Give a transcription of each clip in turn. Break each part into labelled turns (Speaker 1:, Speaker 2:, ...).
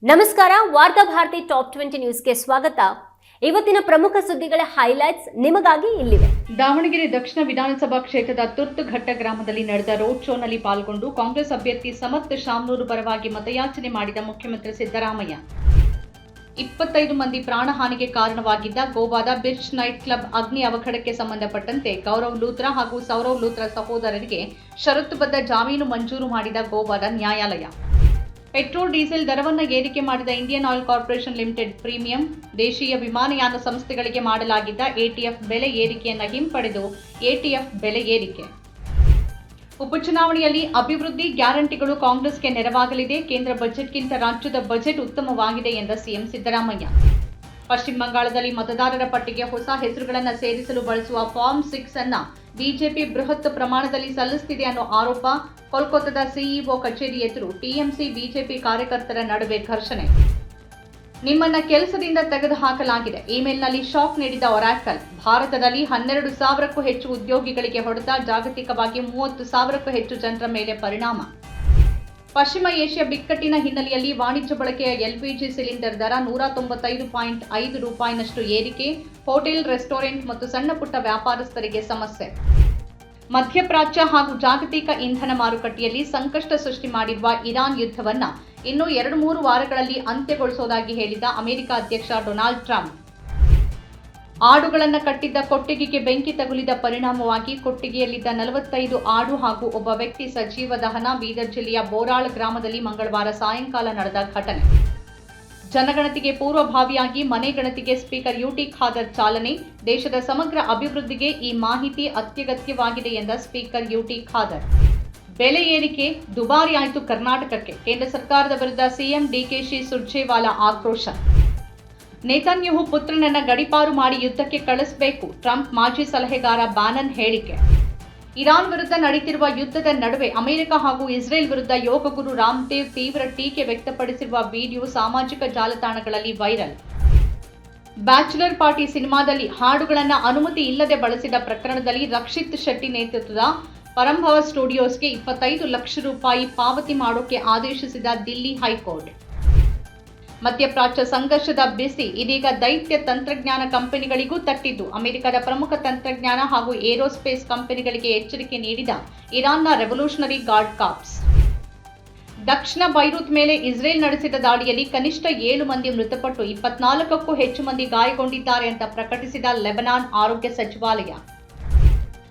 Speaker 1: ನಮಸ್ಕಾರ. ವಾರ್ತಾ ಭಾರತಿ ಟಾಪ್ 20 ನ್ಯೂಸ್ಗೆ ಸ್ವಾಗತ. ಇವತ್ತಿನ ಪ್ರಮುಖ ಸುದ್ದಿಗಳ ಹೈಲೈಟ್ಸ್ ನಿಮಗಾಗಿ ಇಲ್ಲಿವೆ.
Speaker 2: ದಾವಣಗೆರೆ ದಕ್ಷಿಣ ವಿಧಾನಸಭಾ ಕ್ಷೇತ್ರದ ತುರ್ತುಘಟ್ಟ ಗ್ರಾಮದಲ್ಲಿ ನಡೆದ ರೋಡ್ ಶೋನಲ್ಲಿ ಪಾಲ್ಗೊಂಡು ಕಾಂಗ್ರೆಸ್ ಅಭ್ಯರ್ಥಿ ಸಮರ್ಥ್ ಶಾಮನೂರು ಪರವಾಗಿ ಮತಯಾಚನೆ ಮಾಡಿದ ಮುಖ್ಯಮಂತ್ರಿ ಸಿದ್ದರಾಮಯ್ಯ. 25 ಮಂದಿ ಪ್ರಾಣಹಾನಿಗೆ ಕಾರಣವಾಗಿದ್ದ ಗೋವಾದ ಬಿರ್ಚ್ ನೈಟ್ ಕ್ಲಬ್ ಅಗ್ನಿ ಅವಘಡಕ್ಕೆ ಸಂಬಂಧಪಟ್ಟಂತೆ ಗೌರವ್ ಲೂಥ್ರಾ ಹಾಗೂ ಸೌರವ್ ಲೂಥ್ರಾ ಸಹೋದರರಿಗೆ ಷರತ್ತುಬದ್ಧ ಜಾಮೀನು ಮಂಜೂರು ಮಾಡಿದ ಗೋವಾದ ನ್ಯಾಯಾಲಯ. ಪೆಟ್ರೋಲ್ ಡೀಸೆಲ್ ದರವನ್ನು ಏರಿಕೆ ಮಾಡಿದ Indian oil corporation limited premium ದೇಶೀಯ ವಿಮಾನಯಾನ ಸಂಸ್ಥೆಗಳಿಗೆ ಮಾಡಲಾಗಿದ್ದ ಎಟಿಎಫ್ ಬೆಲೆ ಏರಿಕೆಯನ್ನು ಹಿಂಪಡೆದು ಎಟಿಎಫ್ ಬೆಲೆ ಏರಿಕೆ. ಉಪಚುನಾವಣೆಯಲ್ಲಿ ಅಭಿವೃದ್ಧಿ ಗ್ಯಾರಂಟಿಗಳು ಕಾಂಗ್ರೆಸ್ಗೆ ನೆರವಾಗಲಿದೆ. ಕೇಂದ್ರ ಬಜೆಟ್ಗಿಂತ ರಾಜ್ಯದ ಬಜೆಟ್ ಉತ್ತಮವಾಗಿದೆ ಎಂದ ಸಿಎಂ ಸಿದ್ದರಾಮಯ್ಯ. ಪಶ್ಚಿಮ ಬಂಗಾಳದಲ್ಲಿ ಮತದಾರರ ಪಟ್ಟಿಗೆ ಹೊಸ ಹೆಸರುಗಳನ್ನು ಸೇರಿಸಲು ಬಳಸುವ ಫಾರ್ಮ್ 6 ಅನ್ನು ಬಿಜೆಪಿ ಬೃಹತ್ ಪ್ರಮಾಣದಲ್ಲಿ ಸಲ್ಲಿಸುತ್ತಿದೆ ಅನ್ನೋ ಆರೋಪ. ಕೋಲ್ಕತ್ತಾದ ಸಿಇಒ ಕಚೇರಿ ಎದುರು ಟಿಎಂಸಿ ಬಿಜೆಪಿ ಕಾರ್ಯಕರ್ತರ ನಡುವೆ ಘರ್ಷಣೆ. ನಿಮ್ಮನ್ನ ಕೆಲಸದಿಂದ ತೆಗೆದುಹಾಕಲಾಗಿದೆ. ಇಮೇಲ್ನಲ್ಲಿ ಶಾಕ್ ನೀಡಿದ ಒರಾಕಲ್. ಭಾರತದಲ್ಲಿ 12,000ಕ್ಕೂ ಹೆಚ್ಚು ಉದ್ಯೋಗಿಗಳಿಗೆ ಹೊಡೆತ. ಜಾಗತಿಕವಾಗಿ 30,000ಕ್ಕೂ ಹೆಚ್ಚು ಜನರ ಮೇಲೆ ಪರಿಣಾಮ. ಪಶ್ಚಿಮ ಏಷ್ಯಾ ಬಿಕ್ಕಟ್ಟಿನ ಹಿನ್ನೆಲೆಯಲ್ಲಿ ವಾಣಿಜ್ಯ ಬಳಕೆಯ ಎಲ್ಪಿಜಿ ಸಿಲಿಂಡರ್ ದರ 195.5 ರೂಪಾಯಿನಷ್ಟು ಏರಿಕೆ. ಹೋಟೆಲ್, ರೆಸ್ಟೋರೆಂಟ್ ಮತ್ತು ಸಣ್ಣ ಪುಟ್ಟ ವ್ಯಾಪಾರಸ್ಥರಿಗೆ ಸಮಸ್ಯೆ. ಮಧ್ಯಪ್ರಾಚ್ಯ ಹಾಗೂ ಜಾಗತಿಕ ಇಂಧನ ಮಾರುಕಟ್ಟೆಯಲ್ಲಿ ಸಂಕಷ್ಟ ಸೃಷ್ಟಿ ಮಾಡಿರುವ ಇರಾನ್ ಯುದ್ಧವನ್ನು ಇನ್ನೂ 2-3 ವಾರಗಳಲ್ಲಿ ಅಂತ್ಯಗೊಳಿಸುವುದಾಗಿ ಹೇಳಿದ ಅಮೆರಿಕ ಅಧ್ಯಕ್ಷ ಡೊನಾಲ್ಡ್ ಟ್ರಂಪ್. ಆಡುಗಳನ್ನು ಕಟ್ಟಿದ್ದ ಕೊಟ್ಟಿಗೆಗೆ ಬೆಂಕಿ ತಗುಲಿದ ಪರಿಣಾಮವಾಗಿ ಕೊಟ್ಟಿಗೆಯಲ್ಲಿದ್ದ 45 ಆಡು ಹಾಗೂ ಒಬ್ಬ ವ್ಯಕ್ತಿ ಸಜೀವ ದಹನ. ಬೀದರ್ ಜಿಲ್ಲೆಯ ಬೋರಾಳ್ ಗ್ರಾಮದಲ್ಲಿ ಮಂಗಳವಾರ ಸಾಯಂಕಾಲ ನಡೆದ ಘಟನೆ. ಜನಗಣತಿಗೆ ಪೂರ್ವಭಾವಿಯಾಗಿ ಮನೆ ಗಣತಿಗೆ ಸ್ಪೀಕರ್ ಯುಟಿ ಖಾದರ್ ಚಾಲನೆ. ದೇಶದ ಸಮಗ್ರ ಅಭಿವೃದ್ಧಿಗೆ ಈ ಮಾಹಿತಿ ಅತ್ಯಗತ್ಯವಾಗಿದೆ ಎಂದ ಸ್ಪೀಕರ್ ಯುಟಿ ಖಾದರ್. ಬೆಲೆ ಏರಿಕೆ ದುಬಾರಿಯಾಯಿತು ಕರ್ನಾಟಕಕ್ಕೆ. ಕೇಂದ್ರ ಸರ್ಕಾರದ ವಿರುದ್ಧ ಸಿಎಂ ಡಿಕೆಶಿ ಸುರ್ಜೇವಾಲಾ ಆಕ್ರೋಶ. ನೇತನ್ಯಾಹು ಪುತ್ರನನ್ನ ಗಡೀಪಾರು ಮಾಡಿ ಯುದ್ಧಕ್ಕೆ ಕಳಿಸಬೇಕು. ಟ್ರಂಪ್ ಮಾಜಿ ಸಲಹೆಗಾರ ಬ್ಯಾನನ್ ಹೇಳಿಕೆ. ಇರಾನ್ ವಿರುದ್ಧ ನಡೆಯುತ್ತಿರುವ ಯುದ್ಧದ ನಡುವೆ ಅಮೆರಿಕ ಹಾಗೂ ಇಸ್ರೇಲ್ ವಿರುದ್ಧ ಯೋಗ ಗುರು ರಾಮದೇವ್ ತೀವ್ರ ಟೀಕೆ ವ್ಯಕ್ತಪಡಿಸಿರುವ ವಿಡಿಯೋ ಸಾಮಾಜಿಕ ಜಾಲತಾಣಗಳಲ್ಲಿ ವೈರಲ್. ಬ್ಯಾಚುಲರ್ ಪಾರ್ಟಿ ಸಿನಿಮಾದಲ್ಲಿ ಹಾಡುಗಳನ್ನು ಅನುಮತಿ ಇಲ್ಲದೆ ಬಳಸಿದ ಪ್ರಕರಣದಲ್ಲಿ ರಕ್ಷಿತ್ ಶೆಟ್ಟಿ ನೇತೃತ್ವದ ಪರಂಭವ ಸ್ಟುಡಿಯೋಸ್ಗೆ 25 ಲಕ್ಷ ರೂಪಾಯಿ ಪಾವತಿ ಮಾಡೋಕೆ ಆದೇಶಿಸಿದ ದಿಲ್ಲಿ ಹೈಕೋರ್ಟ್. ಮಧ್ಯಪ್ರಾಚ್ಯ ಸಂಘರ್ಷದ ಬಿಸಿ ಇದೀಗ ದೈತ್ಯ ತಂತ್ರಜ್ಞಾನ ಕಂಪನಿಗಳಿಗೂ ತಟ್ಟಿದ್ದು. ಅಮೆರಿಕದ ಪ್ರಮುಖ ತಂತ್ರಜ್ಞಾನ ಹಾಗೂ ಏರೋಸ್ಪೇಸ್ ಕಂಪನಿಗಳಿಗೆ ಎಚ್ಚರಿಕೆ ನೀಡಿದ ಇರಾನ್ನ ರೆವಲ್ಯೂಷನರಿ ಗಾರ್ಡ್ ಕಾರ್ಪ್ಸ್. ದಕ್ಷಿಣ ಬೈರೂತ್ ಮೇಲೆ ಇಸ್ರೇಲ್ ನಡೆಸಿದ ದಾಳಿಯಲ್ಲಿ ಕನಿಷ್ಠ 7 ಮಂದಿ ಮೃತಪಟ್ಟು 24ಕ್ಕೂ ಹೆಚ್ಚು ಮಂದಿ ಗಾಯಗೊಂಡಿದ್ದಾರೆ ಅಂತ ಪ್ರಕಟಿಸಿದ ಲೆಬನಾನ್ ಆರೋಗ್ಯ ಸಚಿವಾಲಯ.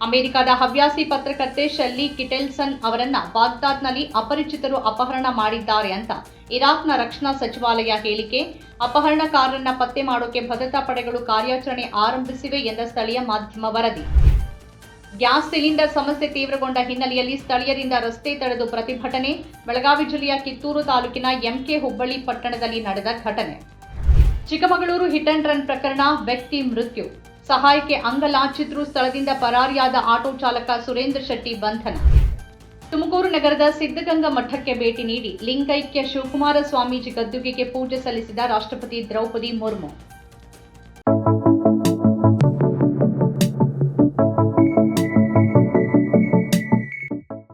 Speaker 2: ಅಮೆರಿಕದ ಹವ್ಯಾಸಿ ಪತ್ರಕರ್ತೆ ಶೆಲ್ಲಿ ಕಿಟೆಲ್ಸನ್ ಅವರನ್ನ ಬಾಗ್ದಾದ್ನಲ್ಲಿ ಅಪರಿಚಿತರು ಅಪಹರಣ ಮಾಡಿದ್ದಾರೆ ಅಂತ ಇರಾಕ್ನ ರಕ್ಷಣಾ ಸಚಿವಾಲಯ ಹೇಳಿಕೆ. ಅಪಹರಣಕಾರರನ್ನ ಪತ್ತೆ ಮಾಡೋಕೆ ಭದ್ರತಾ ಪಡೆಗಳು ಕಾರ್ಯಾಚರಣೆ ಆರಂಭಿಸಿವೆ ಎಂದ ಸ್ಥಳೀಯ ಮಾಧ್ಯಮ ವರದಿ. ಗ್ಯಾಸ್ ಸಿಲಿಂಡರ್ ಸಮಸ್ಯೆ ತೀವ್ರಗೊಂಡ ಹಿನ್ನೆಲೆಯಲ್ಲಿ ಸ್ಥಳೀಯರಿಂದ ರಸ್ತೆ ತಡೆದು ಪ್ರತಿಭಟನೆ. ಬೆಳಗಾವಿ ಜಿಲ್ಲೆಯ ಕಿತ್ತೂರು ತಾಲೂಕಿನ ಎಂಕೆ ಹುಬ್ಬಳ್ಳಿ ಪಟ್ಟಣದಲ್ಲಿ ನಡೆದ ಘಟನೆ. ಚಿಕ್ಕಮಗಳೂರು ಹಿಟ್ ಅಂಡ್ ರನ್ ಪ್ರಕರಣ, ವ್ಯಕ್ತಿ ಮೃತ್ಯು. ಸಹಾಯಕ್ಕೆ ಅಂಗಲಾಚಿದ್ರೂ ಸ್ಥಳದಿಂದ ಪರಾರಿಯಾದ ಆಟೋ ಚಾಲಕ ಸುರೇಂದ್ರ ಶೆಟ್ಟಿ ಬಂಧನ. ತುಮಕೂರು ನಗರದ ಸಿದ್ಧಗಂಗಾ ಮಠಕ್ಕೆ ಭೇಟಿ ನೀಡಿ ಲಿಂಗೈಕ್ಯ ಶಿವಕುಮಾರ ಸ್ವಾಮೀಜಿ ಗದ್ದುಗೆಗೆ ಪೂಜೆ ಸಲ್ಲಿಸಿದ ರಾಷ್ಟ್ರಪತಿ ದ್ರೌಪದಿ ಮುರ್ಮು.